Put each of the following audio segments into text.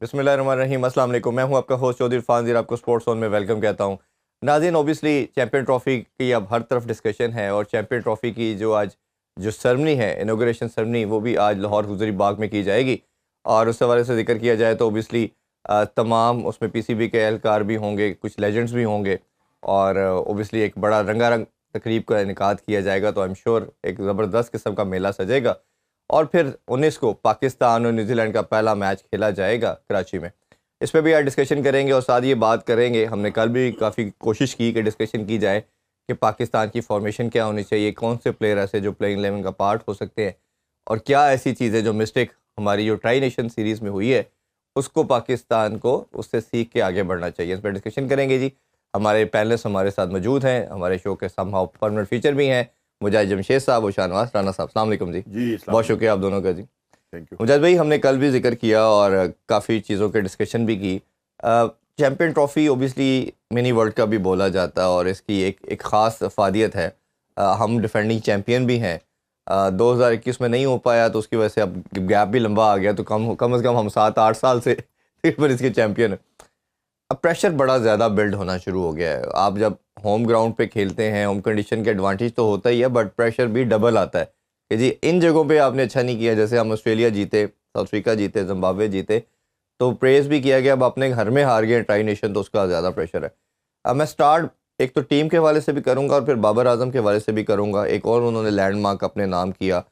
बिस्मिल्लाहिर्रहमानिर्रहीम। अस्सलाम वालेकुम। मैं हूं आपका होस्ट चौधरी फानजीर, आपको स्पोर्ट्स जोन में वेलकम कहता हूं। नाज़रीन, ओबियसली चैंपियन ट्रॉफी की अब हर तरफ डिस्कशन है और चैंपियन ट्रॉफी की जो सेरेमनी है, इनॉग्रेशन सेरेमनी, वो भी आज लाहौर हुज़ूरी बाग में की जाएगी। और उस हवाले से जिक्र किया जाए तो ओबियसली तमाम उसमें पीसीबी के एहलकार भी होंगे, कुछ लेजेंड्स भी होंगे और ओबियसली एक बड़ा रंगारंग तकरीब का इनेकाद किया जाएगा। तो आई एम श्योर एक ज़बरदस्त किस्म का मेला सजेगा। और फिर 19 को पाकिस्तान और न्यूजीलैंड का पहला मैच खेला जाएगा कराची में। इस पर भी आज डिस्कशन करेंगे और साथ ये बात करेंगे, हमने कल भी काफ़ी कोशिश की कि डिस्कशन की जाए कि पाकिस्तान की फॉर्मेशन क्या होनी चाहिए, कौन से प्लेयर ऐसे जो प्लेइंग 11 का पार्ट हो सकते हैं और क्या ऐसी चीज़ें जो मिस्टेक हमारी जो ट्राई नेशन सीरीज़ में हुई है उसको पाकिस्तान को उससे सीख के आगे बढ़ना चाहिए। इस पर डिस्कशन करेंगे जी। हमारे पैनलिस्ट हमारे साथ मौजूद हैं, हमारे शो के समहाउ परमानेंट फीचर भी हैं, मुजाहिद जमशेद साहब और शाहनवाज राना साहब। अस्सलाम वालेकुम जी। बहुत शुक्रिया आप दोनों का जी। Thank you. मुजाहिद भाई, हमने कल भी जिक्र किया और काफ़ी चीज़ों के डिस्कशन भी की। Champion trophy obviously mini world cup भी बोला जाता है और इसकी एक ख़ास अफादियत है। हम डिफेंडिंग चैम्पियन भी हैं। 2021 में नहीं हो पाया तो उसकी वजह से अब गैप भी लंबा आ गया, तो कम से कम हम 7-8 साल से तकरीबन इसके चैम्पियन हैं। अब प्रेशर बड़ा ज़्यादा बिल्ड होना शुरू हो गया है। आप जब होम ग्राउंड पे खेलते हैं, होम कंडीशन के एडवांटेज तो होता ही है, बट प्रेशर भी डबल आता है कि जी इन जगहों पे आपने अच्छा नहीं किया। जैसे हम ऑस्ट्रेलिया जीते, साउथ अफ्रीका जीते, जिम्बाब्वे जीते, तो प्रेज भी किया गया। अब अपने घर में हार गए ट्राई नेशन, तो उसका ज़्यादा प्रेशर है। अब मैं स्टार्ट एक तो टीम के हवाले से भी करूँगा और फिर बाबर आजम के हवाले से भी करूँगा। एक और उन्होंने लैंडमार्क अपने नाम किया,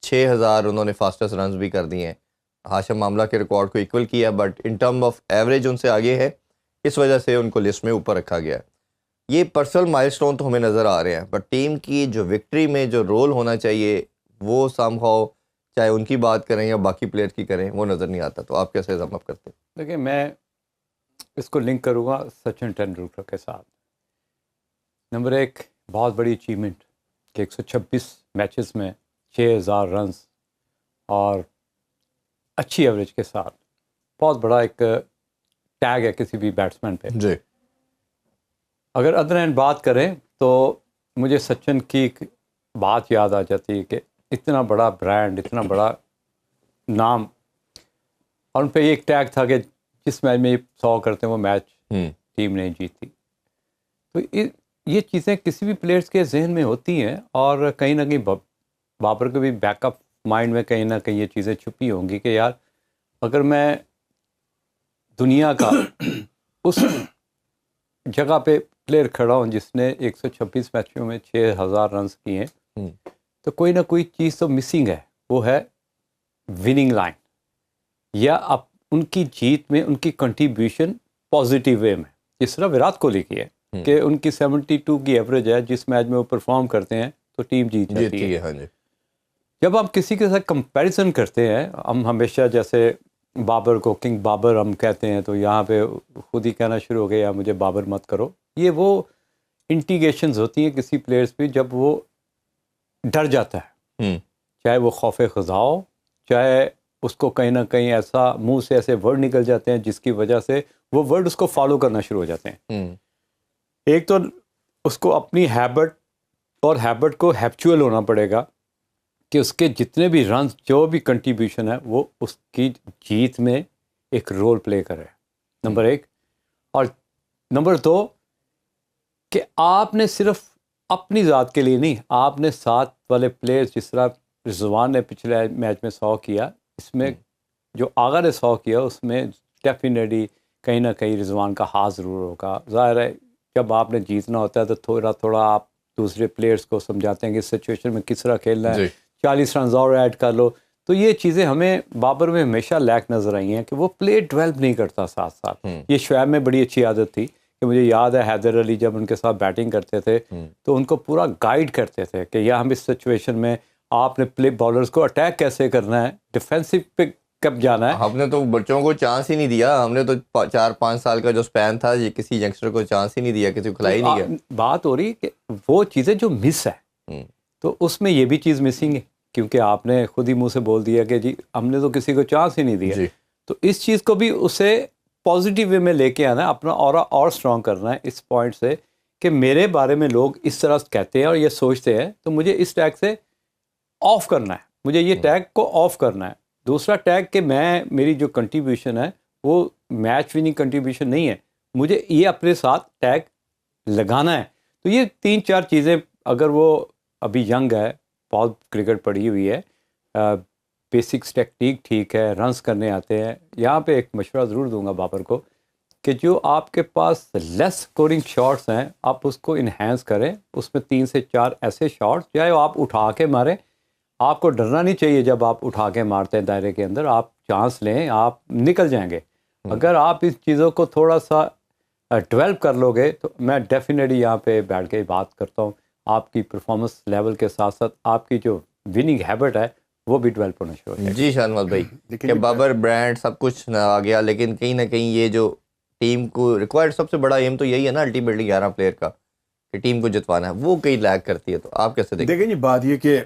6000 उन्होंने फास्टेस्ट रन भी कर दिए हैं। हाशिम मामला के रिकॉर्ड को इक्वल किया, but in term of average उनसे आगे है, इस वजह से उनको लिस्ट में ऊपर रखा गया है। ये पर्सनल माइलस्टोन तो हमें नज़र आ रहे हैं, बट टीम की जो विक्ट्री में जो रोल होना चाहिए वो समहाउ, चाहे उनकी बात करें या बाकी प्लेयर की करें, वो नज़र नहीं आता। तो आप कैसे जम अप करते हैं? देखिए, मैं इसको लिंक करूँगा सचिन तेंदुलकर के साथ। नंबर एक, बहुत बड़ी अचीवमेंट कि 126 मैचेस में 6000 रन्स और अच्छी एवरेज के साथ बहुत बड़ा एक टैग है किसी भी बैट्समैन पे जी। अगर अदर एंड बात करें तो मुझे सचिन की एक बात याद आ जाती है कि इतना बड़ा ब्रांड, इतना बड़ा नाम, और उन पर एक टैग था कि जिस मैच में 100 करते हैं वो मैच टीम नहीं जीती। तो ये चीज़ें किसी भी प्लेयर्स के जहन में होती हैं और कहीं ना कहीं बाबर को भी बैकअप माइंड में कहीं ना कहीं ये चीज़ें छुपी होंगी कि यार अगर मैं दुनिया का उस जगह पे प्लेयर खड़ा हूँ जिसने 126 मैचों में 6000 रन किए हैं, तो कोई ना कोई चीज़ तो मिसिंग है। वो है विनिंग लाइन, या अब उनकी जीत में उनकी कंट्रीब्यूशन पॉजिटिव वे में, जिस तरह विराट कोहली की है कि उनकी 72 की एवरेज है, जिस मैच में वो परफॉर्म करते हैं तो टीम जीत जाती है। हाँ जी। जब आप किसी के साथ कंपैरिजन करते हैं, हम हमेशा जैसे बाबर को किंग बाबर हम कहते हैं, तो यहाँ पे खुद ही कहना शुरू हो गया यार मुझे बाबर मत करो। ये वो इंटीगेशंस होती हैं किसी प्लेयर्स पे जब वो डर जाता है, चाहे वो खौफ ख़ज़ा हो, चाहे उसको कहीं ना कहीं ऐसा मुंह से ऐसे वर्ड निकल जाते हैं जिसकी वजह से वो वर्ड उसको फॉलो करना शुरू हो जाते हैं। एक तो उसको अपनी हैबिट को हैबिचुअल होना पड़ेगा कि उसके जितने भी रन, जो भी कंट्रीब्यूशन है, वो उसकी जीत में एक रोल प्ले करे, नंबर एक। और नंबर दो कि आपने सिर्फ अपनी ज़ात के लिए नहीं, आपने साथ वाले प्लेयर्स, जिस तरह रिजवान ने पिछले मैच में 100 किया, इसमें जो आगा ने 100 किया उसमें डेफिनेटली कहीं ना कहीं रिजवान का हाथ ज़रूर होगा। ज़ाहिर है जब आपने जीतना होता है तो थोड़ा थोड़ा आप दूसरे प्लेयर्स को समझाते हैं कि इस सिचुएशन में किस तरह खेलना है, 40 रन और ऐड कर लो। तो ये चीज़ें हमें बाबर में हमेशा लैक नज़र आई हैं कि वो प्ले डेवलप नहीं करता साथ साथ। ये शोएब में बड़ी अच्छी आदत थी कि मुझे याद है हैदर अली जब उनके साथ बैटिंग करते थे तो उनको पूरा गाइड करते थे कि यह हम इस सिचुएशन में आपने प्ले बॉलर्स को अटैक कैसे करना है, डिफेंसिव पे कब जाना है। हमने तो बच्चों को चांस ही नहीं दिया, हमने तो 4-5 साल का जो स्पैन था ये किसी यंगस्टर को चांस ही नहीं दिया, किसी को खिलाई ही नहीं गया। बात हो रही कि वो चीज़ें जो मिस है, तो उसमें ये भी चीज़ मिसिंग है क्योंकि आपने खुद ही मुंह से बोल दिया कि जी हमने तो किसी को चांस ही नहीं दिया। तो इस चीज़ को भी उसे पॉजिटिव वे में लेके आना है, अपना और स्ट्रॉन्ग करना है इस पॉइंट से कि मेरे बारे में लोग इस तरह कहते हैं और ये सोचते हैं, तो मुझे इस टैग से ऑफ करना है, मुझे ये टैग को ऑफ करना है। दूसरा टैग कि मैं, मेरी जो कंट्रीब्यूशन है वो मैच विनिंग कंट्रीब्यूशन नहीं है, मुझे ये अपने साथ टैग लगाना है। तो ये 3-4 चीज़ें, अगर वो अभी यंग है, बहुत क्रिकेट पड़ी हुई है, बेसिक्स टेक्निक ठीक है, रन्स करने आते हैं, यहाँ पे एक मशवरा ज़रूर दूंगा बाबर को कि जो आपके पास लेस स्कोरिंग शॉट्स हैं आप उसको इन्हेंस करें, उसमें 3 से 4 ऐसे शॉट्स, चाहे आप उठा के मारें, आपको डरना नहीं चाहिए जब आप उठा के मारते हैं दायरे के अंदर, आप चांस लें, आप निकल जाएंगे। अगर आप इस चीज़ों को थोड़ा सा डेवलप कर लोगे तो मैं डेफिनेटली यहाँ पे बैठ के बात करता हूँ, आपकी परफॉर्मेंस लेवल के साथ साथ आपकी जो विनिंग हैबिट है वो भी डेवलप होना शुरू हो जाएगी। जी शानवाज भाई, कि बाबर ब्रांड सब कुछ आ गया, लेकिन कहीं ना कहीं ये जो टीम को रिक्वायर्ड सबसे बड़ा एम तो यही है ना अल्टीमेटली 11 प्लेयर का, कि टीम को जितवाना है, वो कहीं लैग करती है। तो आप कैसे देखिए जी, बात ये कि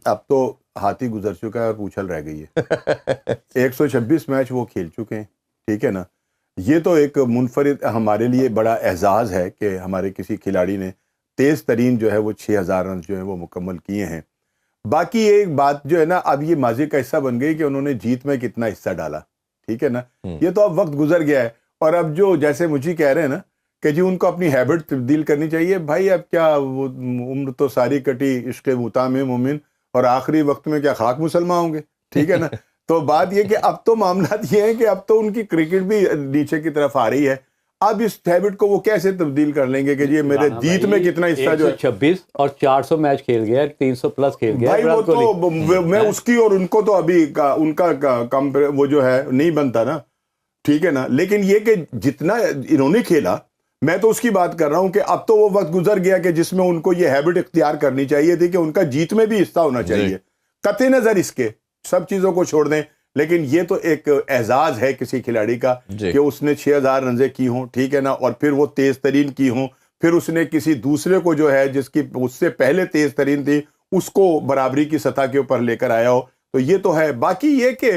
अब तो हाथी गुजर चुका है और पूछल रह गई है। 126 मैच वो खेल चुके हैं, ठीक है ना। ये तो एक मुनफरिद हमारे लिए बड़ा एजाज़ है कि हमारे किसी खिलाड़ी ने तेज़ तरीन जो है वो 6000 रन जो है वो मुकम्मल किए हैं। बाकी एक बात जो है ना, अब ये माजी का हिस्सा बन गई कि उन्होंने जीत में कितना हिस्सा डाला, ठीक है ना। ये तो अब वक्त गुजर गया है, और अब जो जैसे मुझे कह रहे हैं ना कि जी उनको अपनी हैबिट तब्दील करनी चाहिए। भाई अब क्या, वो उम्र तो सारी कटी इश्क मुता में मोमिन, और आखिरी वक्त में क्या खाक मुसलमान होंगे, ठीक है ना। तो बात ये कि अब तो मामला ये है कि अब तो उनकी क्रिकेट भी नीचे की तरफ आ रही है। अब इस हैबिट को वो कैसे तब्दील कर लेंगे कि ये मेरे जीत में कितना हिस्सा जो है 126 और 400 मैच खेल गया, 300 प्लस खेल गया भाई, वो तो मैं उसकी और उनको तो अभी उनका कम वो जो है नहीं बनता ना, ठीक है ना। लेकिन ये कि जितना इन्होंने खेला, मैं तो उसकी बात कर रहा हूं कि अब तो वो वक्त गुजर गया कि जिसमें उनको ये हैबिट इख्तियार करनी चाहिए थी कि उनका जीत में भी हिस्सा होना चाहिए। कतई नजर इसके सब चीजों को छोड़ दें, लेकिन ये तो एक एजाज है किसी खिलाड़ी का कि उसने 6000 रन की हों, ठीक है ना, और फिर वो तेज तरीन की हों, फिर उसने किसी दूसरे को जो है जिसकी उससे पहले तेज तरीन थी उसको बराबरी की सतह के ऊपर लेकर आया हो। तो ये तो है। बाकी ये कि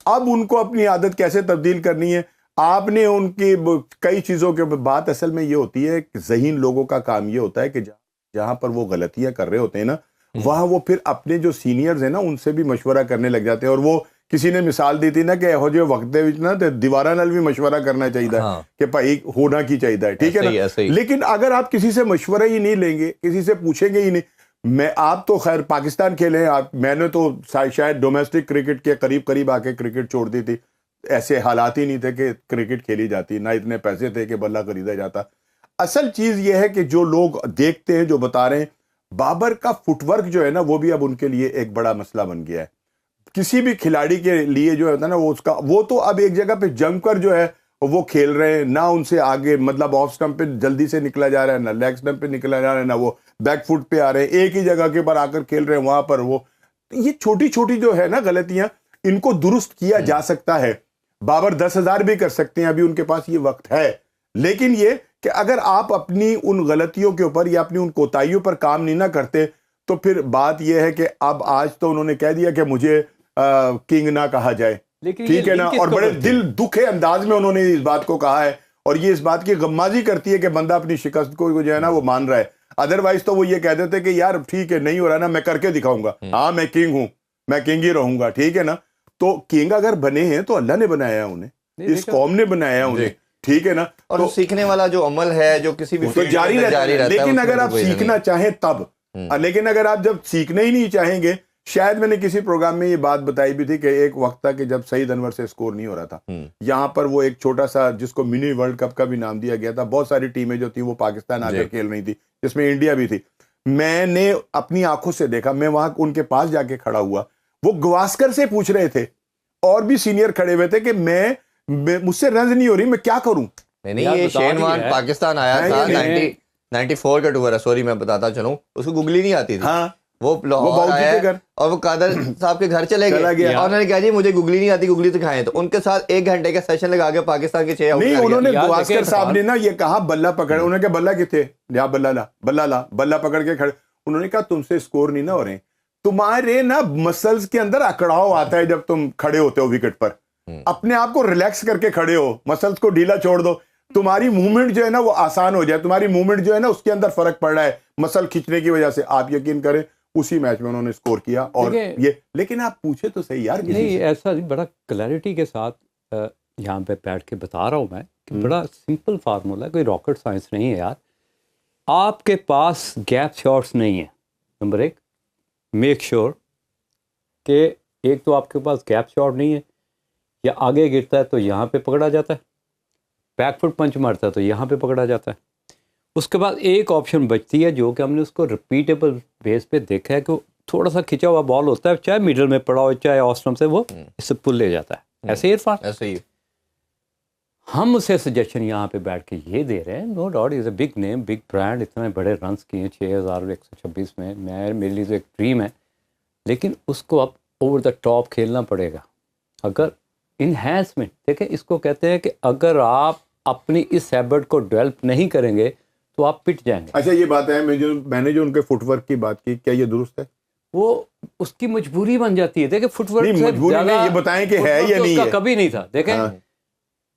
अब उनको अपनी आदत कैसे तब्दील करनी है, आपने उनकी कई चीजों के बात असल में ये होती है कि ज़हीन लोगों का काम ये होता है कि जहां पर वो गलतियां कर रहे होते हैं ना, वहां वो फिर अपने जो सीनियर्स हैं ना उनसे भी मशवरा करने लग जाते हैं। और वो किसी ने मिसाल दी थी ना कि हो जो वक्त ना तो दीवारा नाल भी मशवरा करना चाहिए कि भाई होना की चाहिए, ठीक है ना। लेकिन अगर आप किसी से मशवरा ही नहीं लेंगे, किसी से पूछेंगे ही नहीं, मैं आप तो खैर पाकिस्तान खेले हैं आप, मैंने तो शायद डोमेस्टिक क्रिकेट के करीब करीब आके क्रिकेट छोड़ दी थी। ऐसे हालात ही नहीं थे कि क्रिकेट खेली जाती, ना इतने पैसे थे कि बल्ला खरीदा जाता। असल चीज यह है कि जो लोग देखते हैं, जो बता रहे हैं, बाबर का फुटवर्क जो है ना वो भी अब उनके लिए एक बड़ा मसला बन गया है। किसी भी खिलाड़ी के लिए जो है ना वो तो अब एक जगह पे जमकर जो है वो खेल रहे हैं ना, उनसे आगे मतलब ऑफ स्टंप पे जल्दी से निकला जा रहा है, ना लेग स्टंप पे निकला जा रहा है, ना वो बैक फुट पे आ रहे हैं, एक ही जगह के ऊपर आकर खेल रहे हैं वहां पर। वो ये छोटी छोटी जो है ना गलतियां, इनको दुरुस्त किया जा सकता है। बाबर 10,000 भी कर सकते हैं, अभी उनके पास ये वक्त है। लेकिन ये कि अगर आप अपनी उन गलतियों के ऊपर या अपनी उन कोताहियों पर काम नहीं ना करते, तो फिर बात यह है कि अब आज तो उन्होंने कह दिया कि मुझे किंग ना कहा जाए, ठीक है ना, और बड़े दिल दुखे अंदाज में उन्होंने इस बात को कहा है। और ये इस बात की गम्माजी करती है कि बंदा अपनी शिकस्त को जो है ना वो मान रहा है। अदरवाइज तो वो ये कह देते कि यार ठीक है, नहीं हो रहा ना, मैं करके दिखाऊंगा, हाँ मैं किंग हूं, मैं किंग ही रहूंगा, ठीक है ना। तो किंग अगर बने हैं तो अल्लाह ने बनाया है उन्हें, इस कौम ने बनाया है उन्हें, ठीक है ना। और तो सीखने वाला जो अमल है जो किसी भी तो जारी रहता है। लेकिन अगर आप सीखना चाहें तब, लेकिन अगर आप जब सीखना ही नहीं चाहेंगे, शायद मैंने किसी प्रोग्राम में ये बात बताई भी थी कि एक वक्त था कि जब सईद अनवर से स्कोर नहीं हो रहा था, यहाँ पर वो एक छोटा सा जिसको मिनी वर्ल्ड कप का भी नाम दिया गया था, बहुत सारी टीमें जो थी वो पाकिस्तान आकर खेल रही थी, जिसमें इंडिया भी थी। मैंने अपनी आंखों से देखा, मैं वहां उनके पास जाके खड़ा हुआ, वो गवास्कर से पूछ रहे थे और भी सीनियर खड़े हुए थे कि मुझसे रन नहीं हो रही, मैं क्या करूं। नहीं, ये शेन वान पाकिस्तान आया था 94 का टूर है, सॉरी मैं बताता चलूं, उसको गूगली नहीं आती थी। हाँ, वो लाहौर आया और वो कादर साहब के घर चले गए और उन्होंने कहा जी मुझे गूगली नहीं आती, गूगली सिखाएं। तो उनके साथ 1 घंटे का सेशन लगा के पाकिस्तान के 6 आउट नहीं, उन्होंने गवास्कर साहब ने ना ये कहा बल्ला पकड़, उन्होंने कहा बल्ला किथे, या बल्ला ला, बल्ला ला, बल्ला पकड़ के खड़े। उन्होंने कहा तुमसे स्कोर नहीं ना हो रहे, तुम्हारे ना मसल्स के अंदर अकड़ाव आता है जब तुम खड़े होते हो विकेट पर, अपने आप को रिलैक्स करके खड़े हो, मसल्स को ढीला छोड़ दो, तुम्हारी मूवमेंट जो है ना वो आसान हो जाए, तुम्हारी मूवमेंट जो है ना उसके अंदर फर्क पड़ रहा है मसल खींचने की वजह से। आप यकीन करें उसी मैच में उन्होंने स्कोर किया। और ये लेकिन आप पूछे तो सही यार, नहीं ऐसा बड़ा क्लैरिटी के साथ यहाँ पे बैठ के बता रहा हूँ मैं कि बड़ा सिंपल फार्मूला है, कोई रॉकेट साइंस नहीं है यार। आपके पास गैप शॉट्स नहीं है, नंबर एक। मेक श्योर कि एक तो आपके पास गैप शॉट नहीं है, या आगे गिरता है तो यहाँ पे पकड़ा जाता है, बैकफुट पंच मारता है तो यहाँ पे पकड़ा जाता है। उसके बाद एक ऑप्शन बचती है जो कि हमने उसको रिपीटेबल बेस पे देखा है कि वो थोड़ा सा खिंचा हुआ बॉल होता है, चाहे मिडल में पड़ा हो चाहे ऑस्ट्रम से, वो इससे पुल ले जाता है। ऐसे ही इरफान, ऐसे ही हम उसे सजेशन यहाँ पे बैठ के ये दे रहे हैं, no doubt is a big name, big brand, इतने बड़े रन्स किए 6126 में, मेरे लिए तो एक ड्रीम है, लेकिन उसको अब ओवर द टॉप खेलना पड़ेगा। अगर इन्हेंसमेंट, देखें इसको कहते हैं कि अगर आप अपनी इस हैबिट को डेवलप नहीं करेंगे तो आप पिट जाएंगे। अच्छा ये बात है, मैंने जो उनके फुटवर्क की बात की, क्या ये दुरुस्त है? वो उसकी मजबूरी बन जाती है। देखिए फुटवर्क नहीं, से मजबूरी नहीं, ज़्यादा ये बताएं कि है या नहीं है। कभी नहीं था। देखें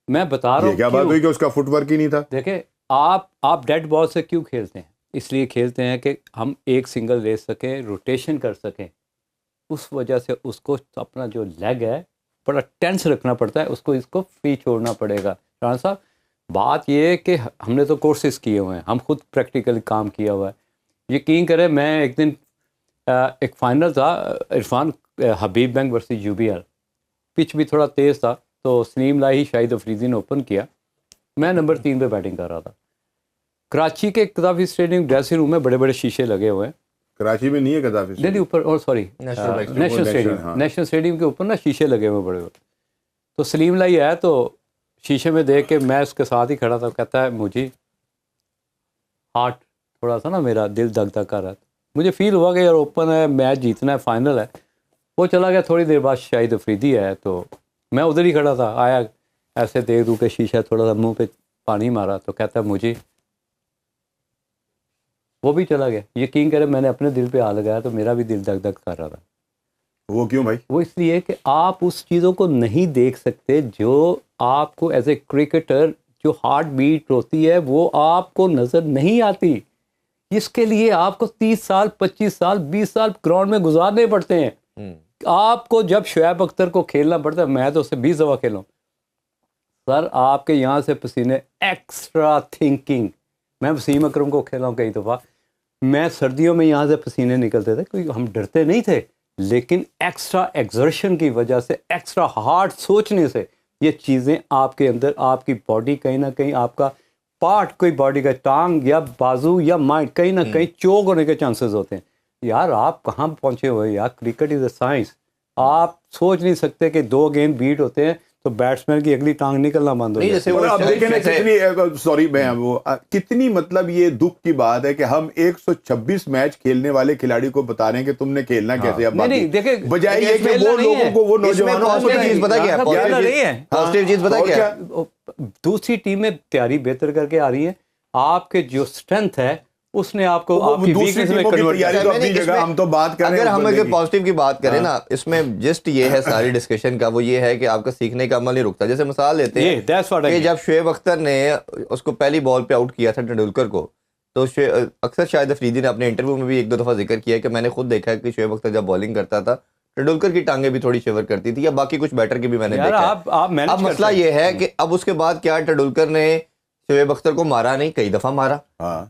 मैं बता रहा हूँ क्या बात हुई कि उसका फुटवर्क ही नहीं था। देखें आप डेड बॉल से क्यों खेलते हैं? इसलिए खेलते हैं कि हम एक सिंगल ले सकें, रोटेशन कर सकें। उस वजह से उसको अपना जो लेग है बड़ा टेंस रखना पड़ता है, उसको इसको फ्री छोड़ना पड़ेगा। राणा साहब बात ये है कि हमने तो कोर्सेज किए हुए हैं, हम खुद प्रैक्टिकली काम किया हुआ है। यकीन करें मैं एक दिन एक फाइनल था इरफान, हबीब बैंक वर्सेस UBL, पिच भी थोड़ा तेज़ था, तो सलीम लाही शाहिद अफरीदी ने ओपन किया, मैं नंबर 3 पे बैटिंग कर रहा था। कराची के कदाफी स्टेडियम ड्रेसिंग रूम में बड़े बड़े शीशे लगे हुए हैं। कराची में नहीं है कदाफी? नहीं ऊपर, और सॉरी नेशनल स्टेडियम, हाँ। नेशनल स्टेडियम के ऊपर ना शीशे लगे हुए बड़े बड़े। तो सलीम लाई आया तो शीशे में देख के मैं उसके साथ ही खड़ा था, कहता है मुझे हार्ट थोड़ा सा ना, मेरा दिल धक धक कर रहा था, मुझे फील हुआ कि यार ओपन है, मैच जीतना है, फाइनल है। वो चला गया, थोड़ी देर बाद शाहिद अफरीदी है, तो मैं उधर ही खड़ा था, आया ऐसे देख दूँ के शीशा थोड़ा सा मुंह पे पानी मारा, तो कहता है मुझे, वो भी चला गया। यकीन करें मैंने अपने दिल पे हाथ लगाया तो मेरा भी दिल धक धक कर रहा था। वो क्यों भाई? वो इसलिए कि आप उस चीज़ों को नहीं देख सकते जो आपको एज ए क्रिकेटर जो हार्ट बीट होती है वो आपको नज़र नहीं आती। इसके लिए आपको 30 साल 25 साल 20 साल ग्राउंड में गुजारने पड़ते हैं। आपको जब शुएब अख्तर को खेलना पड़ता है, मैं तो उससे 20 दफ़ा खेलूँ सर, आपके यहाँ से पसीने, एक्स्ट्रा थिंकिंग। मैं वसीम अकरम को खेला हूँ कई दफ़ा, मैं सर्दियों में यहाँ से पसीने निकलते थे, कोई हम डरते नहीं थे, लेकिन एक्स्ट्रा एक्सर्शन की वजह से, एक्स्ट्रा हार्ड सोचने से ये चीज़ें आपके अंदर, आपकी बॉडी कहीं ना कहीं, आपका पार्ट कोई बॉडी का, टांग या बाजू या माइंड, कहीं ना कहीं चोक होने के चांसेस होते हैं। यार आप कहाँ पहुँचे हुए यार, क्रिकेट इज़ अ साइंस। आप सोच नहीं सकते कि 2 गेंद बीट होते हैं तो बैट्समैन की अगली टांग निकलना बंद हो जाती है। अब देखें ना कितनी, सॉरी मैं वो कितनी, मतलब ये दुख की बात है कि हम 126 मैच खेलने वाले खिलाड़ी को बता रहे हैं कि तुमने खेलना कैसे। अब नहीं देखे, बजाय ये कि वो लोगों को, वो नौजवानों को चीज पता क्या है, पॉजिटिव चीज पता क्या, दूसरी टीमें तैयारी बेहतर करके आ रही है, आपके जो स्ट्रेंथ है उसने आपको आपकी वीकनेस में कन्वर्ट किया। तो अपनी जगह हम तो बात कर रहे हैं, अगर हम अगर पॉजिटिव की बात करें ना, इसमें जस्ट ये है सारी डिस्कशन का, वो ये है कि आपका सीखने का अमल नहीं रुकता। जैसे मिसाल लेते हैं कि जब शुएब अख्तर ने उसको पहली बॉल पे आउट किया था तेंदुलकर को, तो अक्सर शाहिद अफरीदी ने अपने इंटरव्यू में भी 1-2 दफा जिक्र किया कि मैंने खुद देखा है कि शुएब अख्तर जब बॉलिंग करता था तेंदुलकर की टांगे भी थोड़ी शिवर करती थी, या बाकी कुछ बैटर की भी मैंने देखा। अब मसला ये है कि अब उसके बाद क्या, तेंदुलकर ने शुएब अख्तर को मारा नहीं, कई दफा मारा,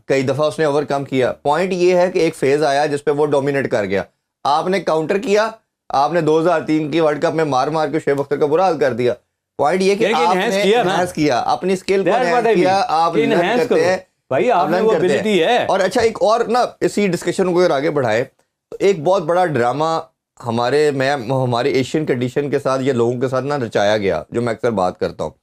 कई दफा उसने ओवरकम किया। पॉइंट ये है कि एक फेज आया जिसपे वो डोमिनेट कर गया, आपने काउंटर किया, आपने 2003 की वर्ल्ड कप में मार मार के शुएब अख्तर का बुरा हाल कर दिया। पॉइंट ये कि आपने एनहांस किया, अपनी स्किल को एनहांस किया, आप लर्न करते हैं भाई, आपने वो एबिलिटी है। और अच्छा एक और ना, इसी डिस्कशन को अगर आगे बढ़ाए तो एक बहुत बड़ा ड्रामा हमारे एशियन कंडीशन के साथ या लोगों के साथ ना रचाया गया, जो मैं अक्सर बात करता हूँ।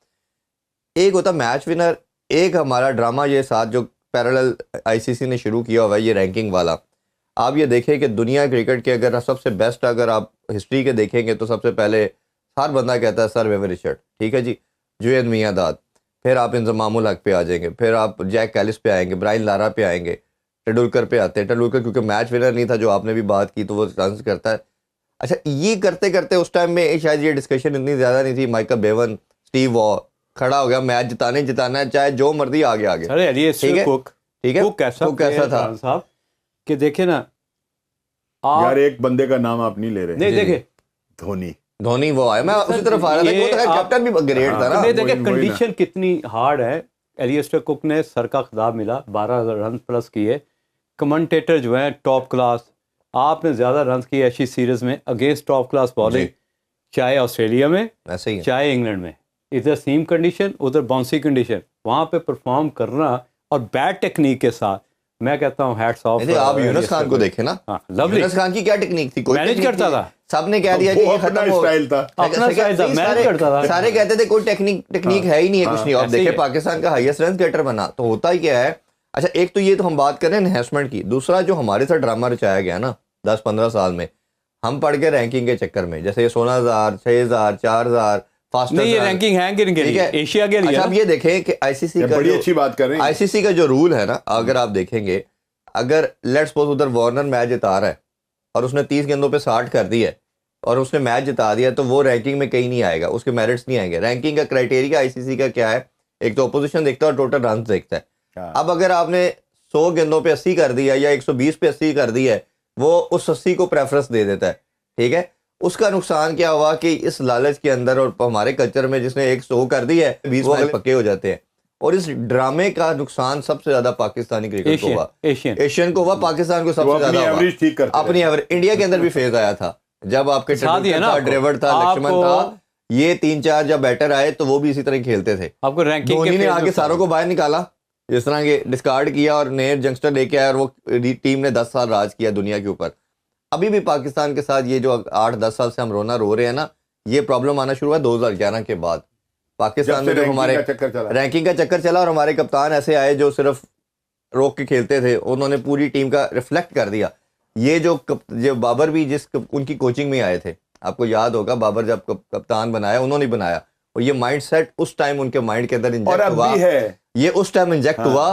एक होता मैच विनर, एक हमारा ड्रामा ये साथ जो पैरेलल आईसीसी ने शुरू किया हुआ है, ये रैंकिंग वाला। आप ये देखें कि दुनिया क्रिकेट के अगर सबसे बेस्ट अगर आप हिस्ट्री के देखेंगे तो सबसे पहले हर बंदा कहता है सर विवियन रिचर्ड, ठीक है जी, जुएद मियांदाद, फिर आप इंजमामुल हक पे आ जाएंगे, फिर आप जैक कैलिस पे आएंगे, ब्रायन लारा पे आएंगे, तेंदुलकर पे आते हैं। तेंदुलकर क्योंकि मैच विनर नहीं था, जो आपने भी बात की, तो वो रन करता है। अच्छा ये करते करते उस टाइम में शायद ये डिस्कशन इतनी ज़्यादा नहीं थी, माइकल बेवन, स्टीव वॉ खड़ा हो गया, मैच जिताना है, चाहे जो मर्जी आगे आगे। ठीक है, कुक कैसा था साहब कि देखे ना यार, एक बंदे का नाम आप नहीं ले रहे। नहीं देखे, धोनी। धोनी वो आया, मैं उसी तरफ आ रहा था कि वो तो कैप्टन भी ग्रेट था ना। नहीं देखिए वही ना। कंडीशन कितनी हार्ड है। एलिस्टर कुक ने सर का खिताब मिला, 12 रन प्लस किए। कमेंटेटर जो हैं टॉप क्लास, आपने ज़्यादा रन किए ऐसी सीरीज में अगेंस्ट टॉप क्लास बॉलिंग, जी। चाहे ऑस्ट्रेलिया में ऐसे ही है। चाहे इंग्लैंड में, इधर सीम कंडीशन उधर बाउंसी कंडीशन, वहाँ पे परफॉर्म करना और बैड टेक्निक के साथ, मैं कहता हूँ हैट्स ऑफ। नहीं, आप यूनुस खान को देखें ना, हाँ, लवली यूनुस खान की क्या टेक्निक थी, कोई मैनेज टेक्निक करता नहीं। था। सबने कह दिया कि वो ये अपना खत्म हो, स्टाइल था। अपना स्टाइल था, मैनेज करता था। सारे कहते थे कोई टेक्निक है ही नहीं है, कुछ नहीं। और ऐसे ही देखे है। पाकिस्तान का हाईएस्ट रन गेटर बना, तो होता ही क्या है। अच्छा, एक तो ये तो हम बात कर रहे हैं एनहेंसमेंट की, दूसरा जो हमारे साथ ड्रामा रचाया गया ना 10-15 साल में, हम पढ़ के रैंकिंग के चक्कर में, जैसे ये 16,000, 6,000, 4,000 फास्टर, नहीं ये रैंकिंग है किन के लिए, एशिया के लिए। अच्छा, अब ये देखें कि आईसीसी का बड़ी अच्छी बात कर रहे हैं। आईसीसी का जो रूल है ना, अगर आप देखेंगे, अगर लेट्स सपोज उधर वार्नर मैच जिता रहा है और उसने 30 गेंदों पे 60 कर दिया है और उसने मैच जिता दिया, तो वो रैंकिंग में कहीं नहीं आएगा, उसके मेरिट्स नहीं आएंगे। रैंकिंग का क्राइटेरिया आईसीसी का क्या है, एक तो अपोजिशन देखता है और टोटल रन देखता है। अब अगर आपने 100 गेंदों पे 80 कर दिया या 120 पे 80 कर दिया है, वो उस 80 को प्रेफरेंस दे देता है, ठीक है। उसका नुकसान क्या हुआ कि इस लालच के अंदर और हमारे कल्चर में जिसने 100 कर दिया है 20 मैच पक्के हो जाते हैं, और इस ड्रामे का नुकसान सबसे ज्यादा पाकिस्तानी क्रिकेट को हुआ, एशियन को हुआ, पाकिस्तान को सबसे ज्यादा हुआ। एवरेज ठीक करते अपनी एवरेज इंडिया के अंदर भी फेज आया था, जब आपके साथ ही है ना, ड्रेवर था, लक्ष्मण था, ये 3-4 जब बैटर आए तो वो भी इसी तरह खेलते थे। आपको रैंकिंग धोनी ने आके सारों को बाहर निकाला, जिस तरह के डिस्कार्ड किया और नए यंगस्टर लेके आया, और वो टीम ने 10 साल राज किया दुनिया के ऊपर। अभी भी पाकिस्तान के साथ ये जो 8-10 साल से हम रो रहे हैं ना, ये प्रॉब्लम आना शुरू हुआ 2011 के बाद। पाकिस्तान में जो हमारे रैंकिंग का चक्कर चला और हमारे कप्तान ऐसे आए जो सिर्फ रोक के खेलते थे, उन्होंने पूरी टीम का रिफ्लेक्ट कर दिया। ये जो बाबर भी उनकी कोचिंग में आए थे, आपको याद होगा, बाबर जब कप्तान बनाया उन्होंने बनाया, और ये माइंडसेट उस टाइम उनके माइंड के अंदर इंजेक्ट हुआ, ये उस टाइम इंजेक्ट हुआ,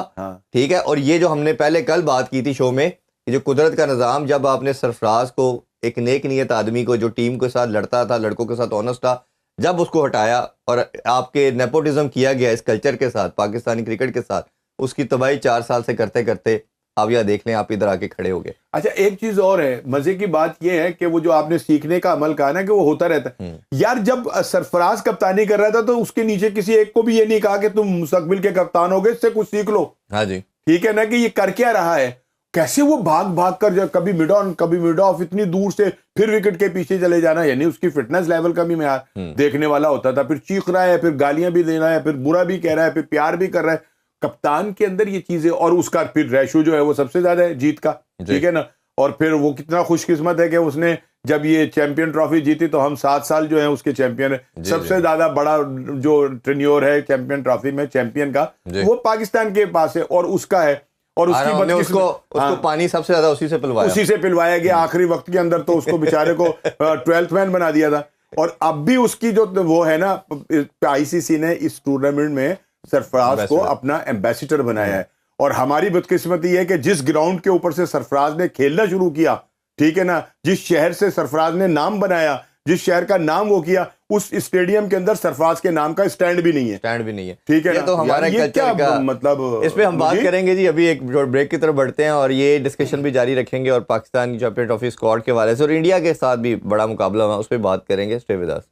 ठीक है। और ये जो हमने पहले कल बात की थी शो में, ये जो कुदरत का निज़ाम, जब आपने सरफराज को, एक नेक नीयत आदमी को जो टीम के साथ लड़ता था, लड़कों के साथ ऑनेस्ट था, जब उसको हटाया और आपके नेपोटिज्म किया गया इस कल्चर के साथ, पाकिस्तानी क्रिकेट के साथ, उसकी तबाही 4 साल से करते करते अब यह देख लें, आप इधर आके खड़े हो गए। अच्छा, एक चीज और है, मजे की बात यह है कि वो जो आपने सीखने का अमल कहा ना कि वो होता रहता है यार। जब सरफराज कप्तानी कर रहा था तो उसके नीचे किसी एक को भी ये नहीं कहा कि तुम मुस्तकबिल के कप्तान हो गए, इससे कुछ सीख लो। हाँ जी, ठीक है ना, कि ये कर क्या रहा है, कैसे वो भाग भाग कर, जब कभी मिड ऑन कभी मिड ऑफ, इतनी दूर से फिर विकेट के पीछे चले जाना, यानी उसकी फिटनेस लेवल का भी यार देखने वाला होता था। फिर चीख रहा है, फिर गालियां भी दे रहा है, फिर बुरा भी कह रहा है, फिर प्यार भी कर रहा है। कप्तान के अंदर ये चीजें, और उसका फिर रेशो जो है वो सबसे ज्यादा है जीत का, ठीक है ना। और फिर वो कितना खुशकिस्मत है कि उसने जब ये चैंपियन ट्रॉफी जीती तो हम 7 साल जो है उसके चैंपियन है। सबसे ज्यादा बड़ा जो टेन्योर है चैंपियन ट्रॉफी में चैंपियन का, वो पाकिस्तान के पास है, और उसका है। और उसकी उसको पानी सबसे ज्यादा उसी से पिलवाया गया आखिरी वक्त के अंदर, तो उसको बेचारे को 12th मैन बना दिया था। और अब भी उसकी जो वो है ना, आईसीसी ने इस टूर्नामेंट में सरफराज को अपना एम्बेसडर बनाया है। और हमारी बदकिस्मती है कि जिस ग्राउंड के ऊपर से सरफराज ने खेलना शुरू किया, ठीक है ना, जिस शहर से सरफराज ने नाम बनाया, जिस शहर का नाम वो किया, उस स्टेडियम के अंदर सरफराज के नाम का स्टैंड भी नहीं है, ठीक है ना। तो हमारे कल्चर का मतलब, इस पे हम बात करेंगे जी। अभी एक ब्रेक की तरफ बढ़ते हैं और ये डिस्कशन भी जारी रखेंगे, और पाकिस्तान की चैंपियन ट्रॉफी स्क्वाड के हवाले से और इंडिया के साथ भी बड़ा मुकाबला हुआ, उस पर बात करेंगे। Stay with us.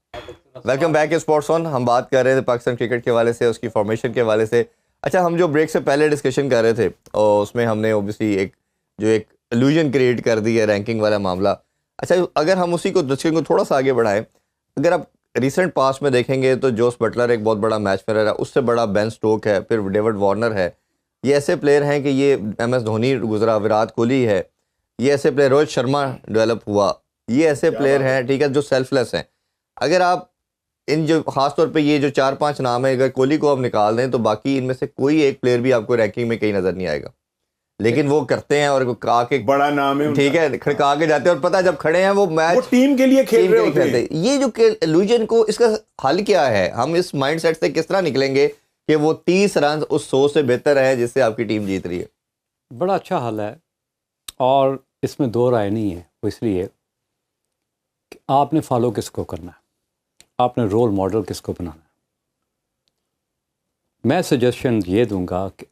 Welcome back sports on. हम बात कर रहे थे पाकिस्तान क्रिकेट के हवाले से, उसकी फॉर्मेशन के हवाले से। अच्छा, हम जो ब्रेक से पहले डिस्कशन कर रहे थे और उसमें हमने ओबियसली एक इल्यूजन क्रिएट कर दी है रैंकिंग वाला मामला। अच्छा, अगर हम उसी को डिस्कशन को थोड़ा सा आगे बढ़ाएं, अगर आप रिसेंट पास्ट में देखेंगे तो जोस बटलर एक बहुत बड़ा मैच विनर है, उससे बड़ा बेन स्टोक है, फिर डेविड वार्नर है। ये ऐसे प्लेयर हैं कि ये MS धोनी गुजरा, विराट कोहली है, ये ऐसे प्लेयर, रोहित शर्मा डेवलप हुआ, ये ऐसे प्लेयर हैं, ठीक है, जो सेल्फलेस हैं। अगर आप इन जो खास तौर पे ये जो 4-5 नाम है, अगर कोहली को आप निकाल दें तो बाकी इनमें से कोई एक प्लेयर भी आपको रैंकिंग में कहीं नजर नहीं आएगा, लेकिन वो करते हैं और आके बड़ा नाम है, ठीक है, खड़का के जाते हैं, और पता है जब खड़े हैं वो मैच वो टीम के लिए खेल रहे होते हैं। ये जो इल्यूजन को, इसका हल क्या है? हम इस माइंडसेट से किस तरह निकलेंगे कि वो 30 रन उस 100 से बेहतर है जिससे आपकी टीम जीत रही है? बड़ा अच्छा हल है, और इसमें दो राय नहीं है। वो इसलिए कि आपने फॉलो किसको करना है, आपने रोल मॉडल किसको बनाना है। मैं सजेशन ये दूंगा कि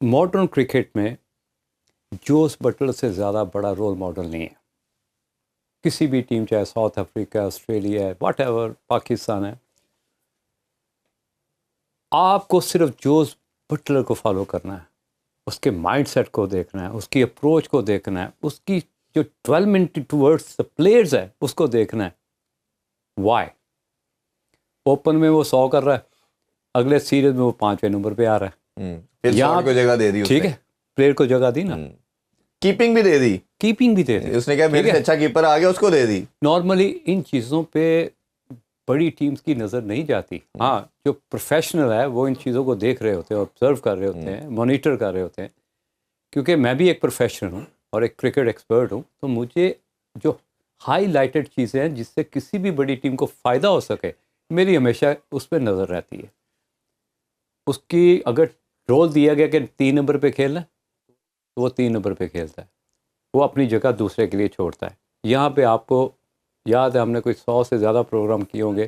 मॉडर्न क्रिकेट में जोस बटलर से ज़्यादा बड़ा रोल मॉडल नहीं है। किसी भी टीम, चाहे साउथ अफ्रीका, ऑस्ट्रेलिया है, व्हाटएवर, पाकिस्तान है, आपको सिर्फ जोस बटलर को फॉलो करना है, उसके माइंडसेट को देखना है, उसकी अप्रोच को देखना है, उसकी जो 12 मिनट टूवर्ड्स द प्लेयर्स है उसको देखना है। वाई? ओपन में वो 100 कर रहा है, अगले सीरीज में वो 5वें नंबर पे आ रहा है, फिर शॉट को जगह दे दी ठीक है, प्लेयर को जगह दी ना, कीपिंग भी दे दी, कीपिंग भी दे दी, उसने कहा मेरे से अच्छा कीपर आ गया, उसको दे दी। नॉर्मली इन चीज़ों पे बड़ी टीम्स की नज़र नहीं जाती। हाँ, जो प्रोफेशनल है वो इन चीज़ों को देख रहे होते हैं, ऑब्जर्व कर रहे होते हैं, मॉनिटर कर रहे होते हैं। क्योंकि मैं भी एक प्रोफेशनल हूँ और एक क्रिकेट एक्सपर्ट हूँ, तो मुझे जो हाईलाइटेड चीज़ें हैं जिससे किसी भी बड़ी टीम को फ़ायदा हो सके, मेरी हमेशा उस पर नज़र रहती है। उसकी अगर रोल दिया गया कि 3 नंबर पे खेलना है, तो वो 3 नंबर पे खेलता है, वो अपनी जगह दूसरे के लिए छोड़ता है। यहाँ पे आपको याद है, हमने कोई 100 से ज़्यादा प्रोग्राम किए होंगे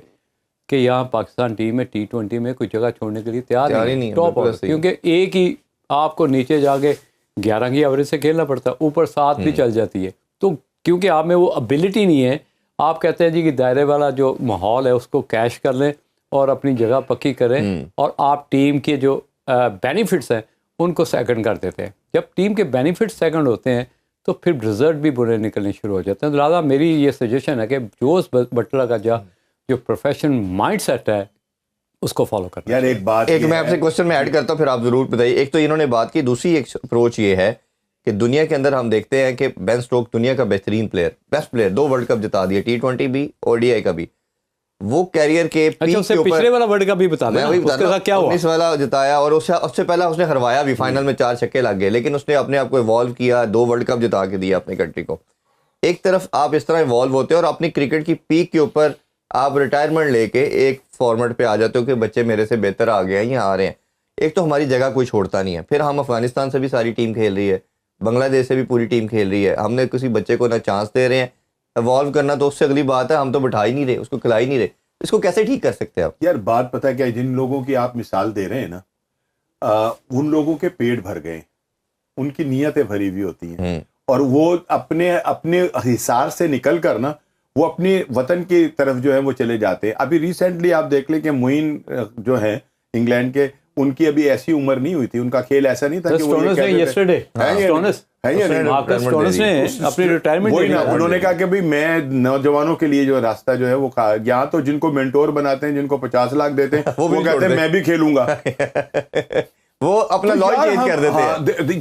कि यहाँ पाकिस्तान टीम में T20 में कोई जगह छोड़ने के लिए तैयार ही नहीं है, टॉप ऑर्डर, क्योंकि एक ही आपको नीचे जाके 11 की एवरेज से खेलना पड़ता है, ऊपर 7 भी चल जाती है। तो क्योंकि आप में वो एबिलिटी नहीं है, आप कहते हैं जी कि दायरे वाला जो माहौल है उसको कैश कर लें और अपनी जगह पक्की करें, और आप टीम के जो बेनिफिट्स हैं उनको सेकंड कर देते हैं। जब टीम के बेनिफिट्स सेकंड होते हैं तो फिर रिजल्ट भी बुरे निकलने शुरू हो जाते हैं। लिहाजा मेरी ये सजेशन है कि जोस बटलर का जो प्रोफेशनल माइंडसेट है उसको फॉलो करना। यार एक बात, मैं आपसे क्वेश्चन में ऐड करता हूँ, फिर आप जरूर बताइए। एक तो इन्होंने बात की, दूसरी एक अप्रोच ये है कि दुनिया के अंदर हम देखते हैं कि बेन स्टोक दुनिया का बेहतरीन player, best player, 2 world cup जिता दिया, T20 भी और DI का भी। वो कैरियर के पीक के ऊपर, पिछले वाला वर्ल्ड कप भी बता दें, उसके साथ क्या हुआ? 19 वाला जिताया और उससे पहले उसने हरवाया भी, फाइनल में 4 छक्के लग गए, लेकिन उसने अपने आप को इवॉल्व किया, 2 वर्ल्ड कप जिता के दिया अपनी कंट्री को। एक तरफ आप इस तरह इवॉल्व होते हो और अपनी क्रिकेट की पीक के ऊपर आप रिटायरमेंट लेके एक फॉर्मेट पे आ जाते हो कि बच्चे मेरे से बेहतर आ गए हैं या आ रहे हैं। एक तो हमारी जगह कोई छोड़ता नहीं है, फिर हम अफगानिस्तान से भी सारी टीम खेल रही है, बांग्लादेश से भी पूरी टीम खेल रही है, हमने किसी बच्चे को ना चांस दे रहे हैं इवॉल्व करना, तो उससे अगली बात है हम तो बिठा ही नहीं रहे, उसको खिला ही नहीं रहे। इसको कैसे ठीक कर सकते हैं आप? यार बात पता है क्या, जिन लोगों की आप मिसाल दे रहे हैं ना, उन लोगों के पेट भर गए, उनकी नीयतें भरी हुई होती हैं, और वो अपने अपने हिसार से निकल कर ना वो अपने वतन की तरफ जो है वो चले जाते हैं। अभी रिसेंटली आप देख लें कि मोइन जो है इंग्लैंड के, उनकी अभी ऐसी उम्र नहीं हुई थी, उनका खेल ऐसा नहीं था कि वो अपनी रिटायरमेंट, उन्होंने कहा कि भाई मैं नौजवानों के लिए जो रास्ता जो है वो यहाँ तो जिनको मेंटोर बनाते हैं, जिनको 50 लाख देते हैं, वो कहते हैं मैं भी खेलूंगा। वो अपना लॉय चेंज कर देते हैं।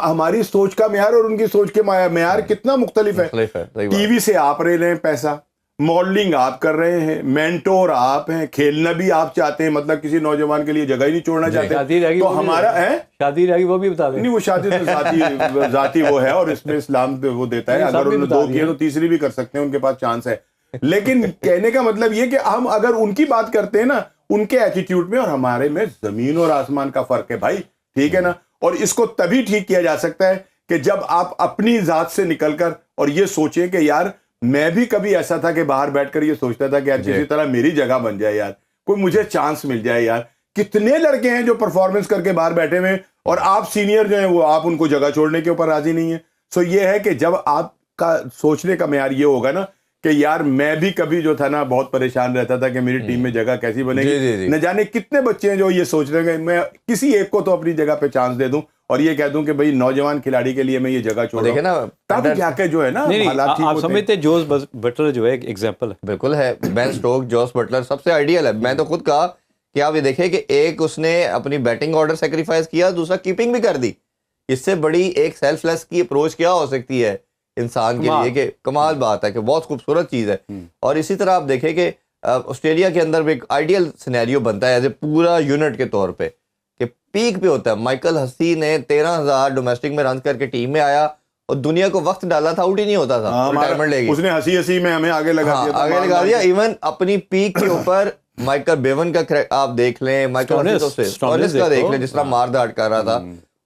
हमारी सोच का म्यार और उनकी सोच के म्यार कितना मुख्तलिफ है। टीवी से आप ले रहे हैं पैसा, मॉडलिंग आप कर रहे हैं, मेंटोर आप हैं, खेलना भी आप चाहते हैं, मतलब किसी नौजवान के लिए जगह ही नहीं छोड़ना चाहते, तो हमारा है शादी रहेगी, वो भी बता दें। नहीं, वो शादी तो जाती वो है, और इसमें इस्लाम वो देता है, अगर उन्होंने 2 किए तो तीसरी भी कर सकते हैं, उनके पास चांस है। लेकिन कहने का मतलब ये कि हम अगर उनकी बात करते हैं ना, उनके एटीट्यूड में और हमारे में जमीन और आसमान का फर्क है भाई, ठीक है ना। और इसको तभी ठीक किया जा सकता है कि जब आप अपनी जात से निकलकर और ये सोचें कि यार मैं भी कभी ऐसा था कि बाहर बैठकर ये सोचता था कि यार किसी तरह मेरी जगह बन जाए, यार कोई मुझे चांस मिल जाए। यार कितने लड़के हैं जो परफॉर्मेंस करके बाहर बैठे हुए, और आप सीनियर जो हैं वो आप उनको जगह छोड़ने के ऊपर राजी नहीं है। सो ये है कि जब आपका सोचने का मेयार ये होगा ना कि यार मैं भी कभी जो था ना बहुत परेशान रहता था कि मेरी टीम में जगह कैसी बनेगी, न जाने कितने बच्चे हैं जो ये सोच रहे हैं मैं किसी एक को तो अपनी जगह पे चांस दे दूं और ये कह दूं कि भाई नौजवान खिलाड़ी के लिए मैं ये जगह छोड़ देखे ना, तब जाके जो है ना हालात ठीक आप समझते हैं। जोस बटलर जो है एक एग्जांपल है, बिल्कुल है। बेन स्टोक, जोस बटलर सबसे आइडियल है। मैं तो खुद कहा कि आप ये देखें कि एक उसने अपनी बैटिंग ऑर्डर सेक्रीफाइस किया, दूसरा कीपिंग भी कर दी। इससे बड़ी एक सेल्फलेस की अप्रोच क्या हो सकती है इंसान के लिए, कि कमाल बात है, कि बहुत खूबसूरत चीज़ है। और इसी तरह आप देखें कि ऑस्ट्रेलिया के अंदर भी एक आइडियल सिनेरियो बनता है एज ए पूरा यूनिट के तौर पे, कि पीक पे होता है। माइकल हसी ने 13,000 डोमेस्टिक में रन करके टीम में आया और दुनिया को वक्त डाला था, आउट ही नहीं होता था, रिटायरमेंट ले गया उसने, हंसी में हमें आगे लगा दिया, आगे लगा दिया। इवन अपनी पीक के ऊपर माइकल बेवन का आप देख लें, माइकल स्टोनिस का देख लें, जिस तरह मार दाट कर रहा था,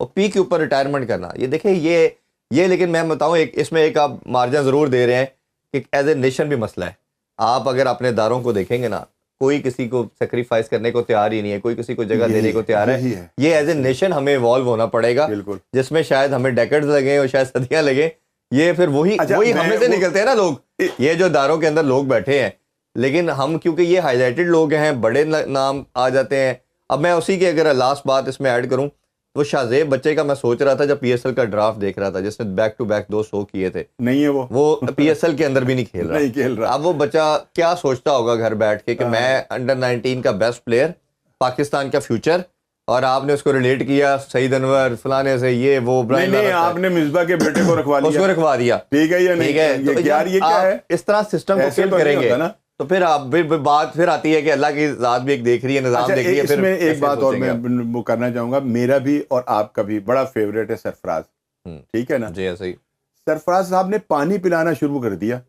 और पीक के ऊपर रिटायरमेंट करना। ये देखें ये लेकिन मैं बताऊं इसमें एक आप मार्जिन जरूर दे रहे हैं कि एज ए नेशन भी मसला है। आप अगर अपने दारों को देखेंगे ना, कोई किसी को सेक्रीफाइस करने को तैयार ही नहीं है, कोई किसी को जगह देने को तैयार है। ये एज ए नेशन हमें इवॉल्व होना पड़ेगा, जिसमें शायद हमें डेकेड्स लगे और शायद सदियां लगे। ये फिर वही अच्छा, वही हमें से निकलते हैं ना लोग, ये जो दारों के अंदर लोग बैठे हैं, लेकिन हम क्योंकि ये हाईलाइटेड लोग हैं, बड़े नाम आ जाते हैं। अब मैं उसी की अगर लास्ट बात इसमें ऐड करूं, वो शाहजेब बच्चे का मैं सोच रहा था जब पीएसएल का ड्राफ्ट देख रहा था, जिसने बैक टू बैक 2 शो किए थे, नहीं है वो पीएसएल के अंदर भी नहीं खेल रहा। नहीं खेल रहा। अब वो बच्चा क्या सोचता होगा घर बैठ के कि मैं अंडर 19 का बेस्ट प्लेयर, पाकिस्तान का फ्यूचर, और आपने उसको रिलेट किया सईद अनवर फलाने से, ये वो नहीं, आपने मिसबा के बेटे को रखवा लिया, उसको रखवा दिया, ठीक है या नहीं? ठीक है, तो यार ये क्या है? इस तरह सिस्टम को फेल करेंगे ना, तो फिर आप बात फिर आती है कि अल्लाह की ज़ात भी एक देख रही है, निज़ाम देख रही है। फिर इसमें एक बात और मैं वो करना चाहूंगा, मेरा भी और आपका भी बड़ा फेवरेट है सरफराज, ठीक है ना जी? ऐसे ही सरफराज साहब ने पानी पिलाना शुरू कर दिया,